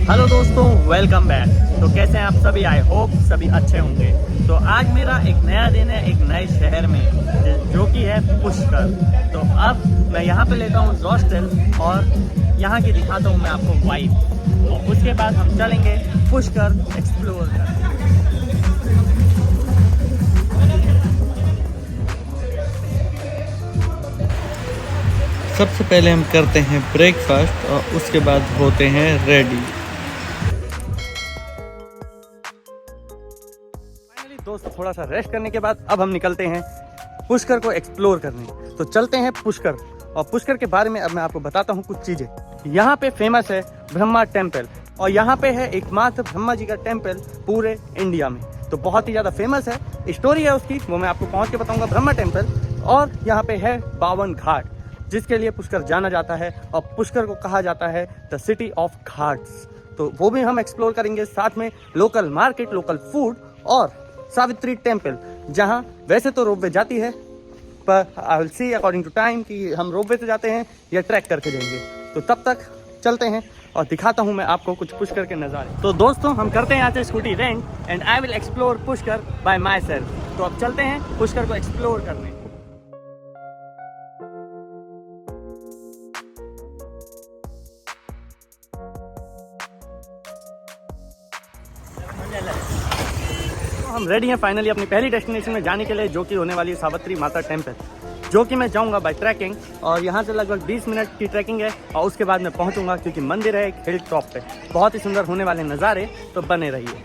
Hello दोस्तों, welcome back. तो कैसे हैं आप सभी? आई होप सभी अच्छे होंगे। तो आज मेरा एक नया दिन है एक नए शहर में, जो कि है पुष्कर। तो अब मैं यहाँ पे लेता हूँ हॉस्टल और यहाँ की दिखाता हूँ मैं आपको वाइब, और उसके बाद हम चलेंगे पुष्कर एक्सप्लोर करने। सबसे पहले हम करते हैं ब्रेकफास्ट और उसके बाद होते हैं रेडी। फाइनली दोस्तों, थोड़ा सा रेस्ट करने के बाद अब हम निकलते हैं पुष्कर को एक्सप्लोर करने। तो चलते हैं पुष्कर, और पुष्कर के बारे में अब मैं आपको बताता हूँ कुछ चीज़ें। यहाँ पे फेमस है ब्रह्मा टेम्पल, और यहाँ पे है एकमात्र ब्रह्मा जी का टेम्पल पूरे इंडिया में। तो बहुत ही ज़्यादा फेमस है, स्टोरी है उसकी, वो मैं आपको पहुँच के बताऊँगा ब्रह्मा टेम्पल। और यहाँ पे है 52 घाट, जिसके लिए पुष्कर जाना जाता है, और पुष्कर को कहा जाता है द सिटी ऑफ घाट्स। तो वो भी हम एक्सप्लोर करेंगे, साथ में लोकल मार्केट, लोकल फूड, और सावित्री टेम्पल, जहाँ वैसे तो रोपवे जाती है, पर I will see according to time कि हम रोपवे से जाते हैं या ट्रैक करके जाएंगे। तो तब तक चलते हैं और दिखाता हूँ मैं आपको कुछ पुष्कर के नज़ारे। तो दोस्तों, हम करते हैं यहाँ से scooty rent, and I will explore Pushkar bye my self. तो अब चलते हैं पुष्कर को एक्सप्लोर करने। हम रेडी हैं फाइनली अपनी पहली डेस्टिनेशन में जाने के लिए, जो कि होने वाली है सावित्री माता टेम्पल, जो कि मैं जाऊंगा बाय ट्रैकिंग। और यहाँ से लगभग 20 मिनट की ट्रैकिंग है, और उसके बाद मैं पहुँचूंगा, क्योंकि मंदिर है एक हिल टॉप पे। बहुत ही सुंदर होने वाले नज़ारे, तो बने रहिए।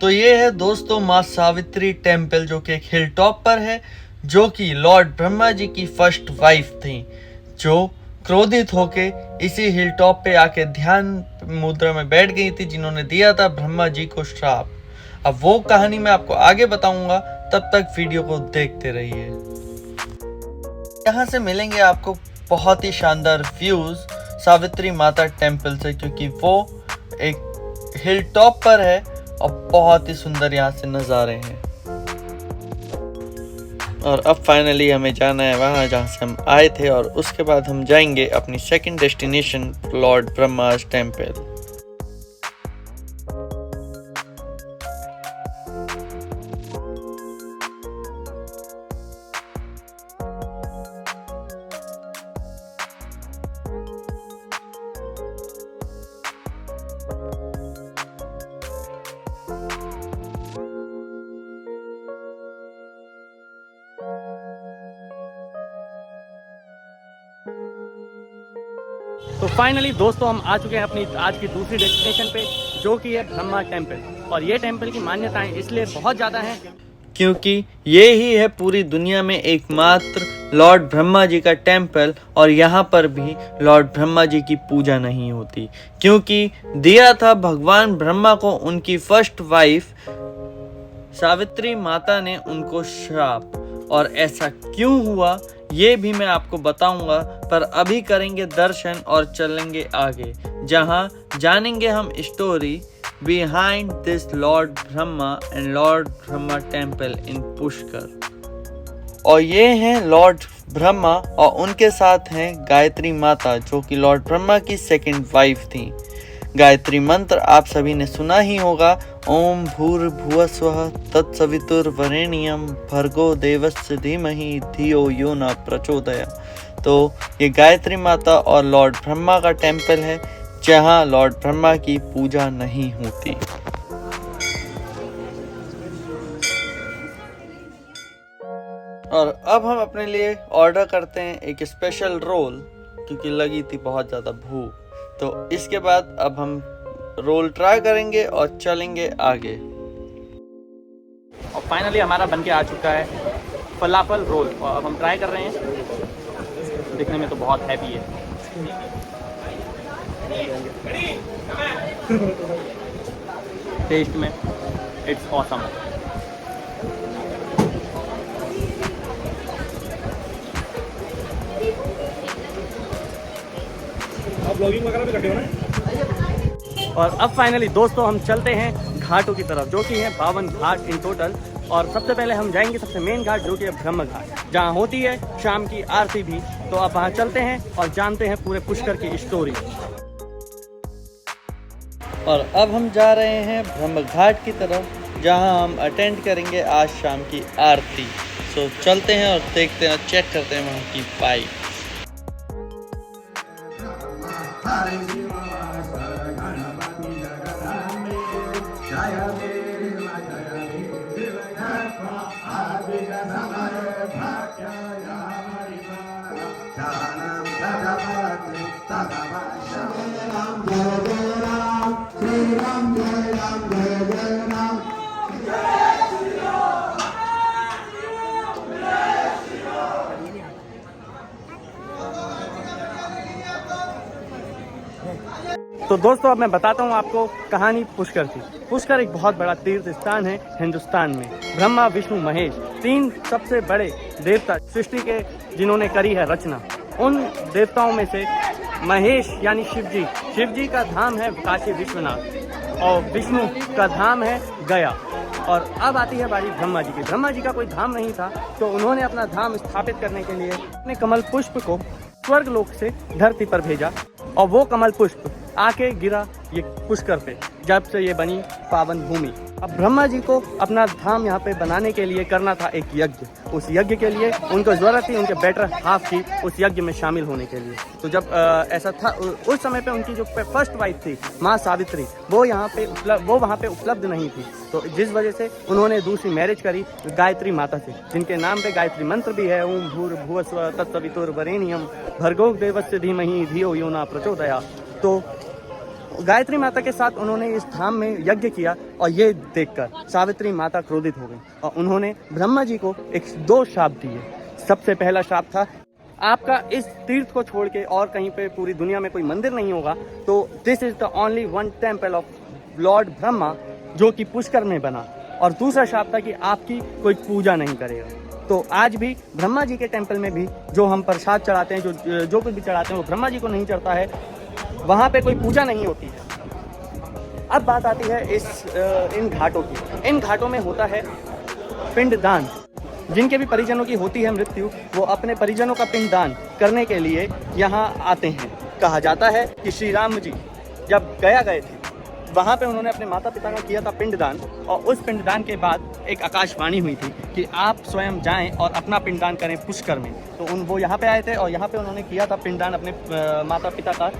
तो ये है दोस्तों माँ सावित्री टेम्पल, जो कि एक हिल टॉप पर है, जो कि लॉर्ड ब्रह्मा जी की फर्स्ट वाइफ थी, जो क्रोधित होके इसी हिल टॉप पे आके ध्यान मुद्रा में बैठ गई थी, जिन्होंने दिया था ब्रह्मा जी को श्राप। अब वो कहानी मैं आपको आगे बताऊंगा, तब तक वीडियो को देखते रहिए। यहाँ से मिलेंगे आपको बहुत ही शानदार व्यूज सावित्री माता टेम्पल से, क्योंकि वो एक हिल टॉप पर है और बहुत ही सुंदर यहाँ से नज़ारे हैं। और अब फाइनली हमें जाना है वहाँ जहाँ से हम आए थे, और उसके बाद हम जाएंगे अपनी सेकंड डेस्टिनेशन लॉर्ड ब्रह्मा's टेम्पल। तो फाइनली दोस्तों, हम आ चुके हैं अपनी आज की दूसरी डेस्टिनेशन पे, जो कि है ब्रह्मा टेम्पल। और ये टेम्पल की मान्यताएं इसलिए बहुत ज़्यादा हैं, क्योंकि ये ही है पूरी दुनिया में एकमात्र लॉर्ड ब्रह्मा जी का टेम्पल, और यहाँ पर भी लॉर्ड ब्रह्मा जी की पूजा नहीं होती, क्योंकि दिया था भगवान ब्रह्मा को उनकी फर्स्ट वाइफ सावित्री माता ने उनको श्राप। और ऐसा क्यों हुआ ये भी मैं आपको बताऊंगा, पर अभी करेंगे दर्शन और चलेंगे आगे, जहां जानेंगे हम story behind this Lord Brahma and Lord Brahma temple in Pushkar. और ये हैं लॉर्ड ब्रह्मा, और उनके साथ हैं गायत्री माता, जो कि लॉर्ड ब्रह्मा की सेकंड वाइफ थी। गायत्री मंत्र आप सभी ने सुना ही होगा, ओम भूर्भुवस्वः तत्सवितुर्वरेण्यं भर्गो देवस्य धीमहि धियो यो न प्रचोदयात्। तो ये गायत्री माता और लॉर्ड ब्रह्मा का टेम्पल है, जहाँ लॉर्ड ब्रह्मा की पूजा नहीं होती। और अब हम अपने लिए ऑर्डर करते हैं एक स्पेशल रोल, क्योंकि लगी थी बहुत ज़्यादा भूख। तो इसके बाद अब हम रोल ट्राई करेंगे और चलेंगे आगे। और फाइनली हमारा बनके आ चुका है फलाफल रोल, और अब हम ट्राई कर रहे हैं। दिखने में तो बहुत हैवी है। टेस्ट में इट्स ऑसम। आप ब्लॉगिंग वगैरह भी करते हो ना? और अब फाइनली दोस्तों हम चलते हैं घाटों की तरफ, जो कि है 52 घाट इन टोटल। और सबसे पहले हम जाएंगे सबसे मेन घाट, जो कि है ब्रह्म घाट, जहाँ होती है शाम की आरती भी। तो अब वहाँ चलते हैं और जानते हैं पूरे पुष्कर की स्टोरी। और अब हम जा रहे हैं ब्रह्म घाट की तरफ, जहां हम अटेंड करेंगे आज शाम की आरती। सो चलते हैं और देखते हैं, चेक करते हैं वहाँ की पाइप। तो दोस्तों अब मैं बताता हूँ आपको कहानी पुष्कर की। पुष्कर एक बहुत बड़ा तीर्थ स्थान है हिंदुस्तान में। ब्रह्मा, विष्णु, महेश, 3 सबसे बड़े देवता सृष्टि के जिन्होंने करी है रचना। उन देवताओं में से महेश यानी शिव जी का धाम है काशी विश्वनाथ, और विष्णु का धाम है गया। और अब आती है बारी ब्रह्मा जी की। ब्रह्मा जी का कोई धाम नहीं था, तो उन्होंने अपना धाम स्थापित करने के लिए अपने कमल पुष्प को स्वर्ग लोक से धरती पर भेजा, और वो कमल पुष्प आके गिरा ये पुष्कर पे, जब से ये बनी पावन भूमि। अब ब्रह्मा जी को अपना धाम यहाँ पे बनाने के लिए करना था एक यज्ञ। उस यज्ञ के लिए उनको जरूरत थी उनके बेटर हाफ की उस यज्ञ में शामिल होने के लिए। तो जब ऐसा था, उस समय पे उनकी जो फर्स्ट वाइफ थी माँ सावित्री, वो वहाँ पे उपलब्ध नहीं थी। तो जिस वजह से उन्होंने दूसरी मैरिज करी गायत्री माता से, जिनके नाम पे गायत्री मंत्र भी है, ओम भूर्भुवस्सुवः तत्सवितुर्वरेण्यं भर्गो देवस्य धीमहि धियो यो न प्रचोदयात्। तो गायत्री माता के साथ उन्होंने इस धाम में यज्ञ किया, और ये देखकर सावित्री माता क्रोधित हो गई, और उन्होंने ब्रह्मा जी को 2 श्राप दिए। सबसे पहला श्राप था, आपका इस तीर्थ को छोड़ के और कहीं पे पूरी दुनिया में कोई मंदिर नहीं होगा, तो this is the only one temple of Lord Brahma, जो कि पुष्कर में बना। और दूसरा श्राप था कि आपकी कोई पूजा नहीं करेगा। तो आज भी ब्रह्मा जी के टेम्पल में भी जो हम प्रसाद चढ़ाते हैं, जो कुछ भी चढ़ाते हैं, वो ब्रह्मा जी को नहीं चढ़ता है, वहाँ पे कोई पूजा नहीं होती है। अब बात आती है इन घाटों की। इन घाटों में होता है पिंडदान। जिनके भी परिजनों की होती है मृत्यु, वो अपने परिजनों का पिंडदान करने के लिए यहाँ आते हैं। कहा जाता है कि श्री राम जी जब गया गए थे, वहाँ पे उन्होंने अपने माता पिता का किया था पिंडदान, और उस पिंडदान के बाद एक आकाशवाणी हुई थी कि आप स्वयं जाएं और अपना पिंडदान करें पुष्कर में। तो वो यहाँ पे आए थे, और यहाँ पे उन्होंने किया था पिंडदान अपने माता पिता का।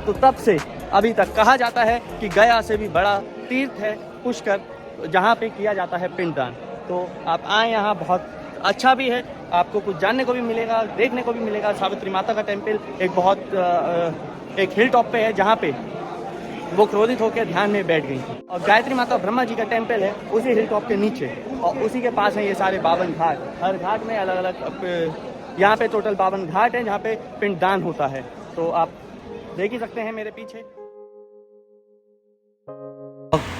तो तब से अभी तक कहा जाता है कि गया से भी बड़ा तीर्थ है पुष्कर, जहाँ पे किया जाता है पिंडदान। तो आप आए यहाँ, बहुत अच्छा भी है, आपको कुछ जानने को भी मिलेगा, देखने को भी मिलेगा। सावित्री माता का टेम्पल एक हिल टॉप पे है, जहाँ पे वो क्रोधित होकर ध्यान में बैठ गई थी। और गायत्री माता ब्रह्मा जी का टेम्पल है उसी हिल टॉप के नीचे, और उसी के पास है ये सारे 52 घाट। हर घाट में अलग अलग, यहाँ पे टोटल 52 घाट हैं जहाँ पे पिंडदान होता है। तो आप देख ही सकते हैं मेरे पीछे।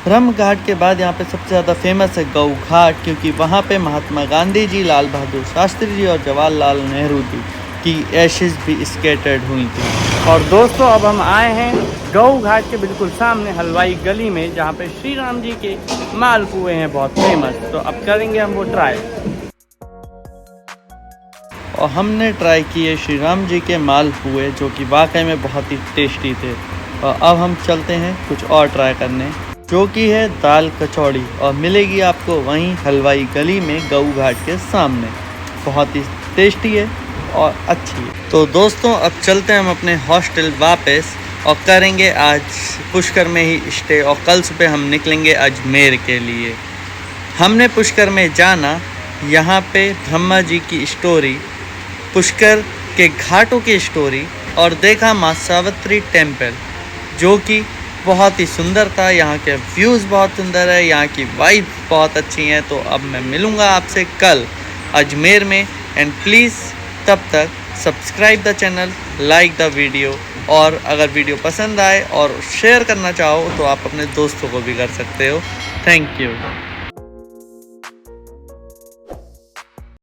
ब्रह्म घाट के बाद यहाँ पे सबसे ज़्यादा फेमस है गऊ घाट, क्योंकि वहाँ पे महात्मा गांधी जी, लाल बहादुर शास्त्री जी और जवाहरलाल नेहरू जी की एशेज भी स्केटर्ड हुई थी। और दोस्तों अब हम आए हैं गऊ घाट के बिल्कुल सामने हलवाई गली में, जहाँ पे श्री राम जी के मालपुए हैं बहुत फेमस। तो अब करेंगे हम वो ट्राई। और हमने ट्राई किए श्री राम जी के मालपुए, जो कि वाकई में बहुत ही टेस्टी थे। और अब हम चलते हैं कुछ और ट्राई करने, जो कि है दाल कचौड़ी, और मिलेगी आपको वहीं हलवाई गली में गऊ घाट के सामने। बहुत ही टेस्टी है और अच्छी है। तो दोस्तों अब चलते हैं हम अपने हॉस्टल वापस, और करेंगे आज पुष्कर में ही स्टे, और कल सुबह हम निकलेंगे अजमेर के लिए। हमने पुष्कर में जाना, यहाँ पे ब्रह्मा जी की स्टोरी, पुष्कर के घाटों की स्टोरी, और देखा माँ सावित्री टेम्पल, जो कि बहुत ही सुंदर था। यहाँ के व्यूज़ बहुत सुंदर है, यहाँ की वाइब बहुत अच्छी है। तो अब मैं मिलूँगा आपसे कल अजमेर में, एंड प्लीज़ तब तक subscribe the channel, like the video, और अगर वीडियो पसंद आए और शेयर करना चाहो तो आप अपने दोस्तों को भी कर सकते हो। Thank you.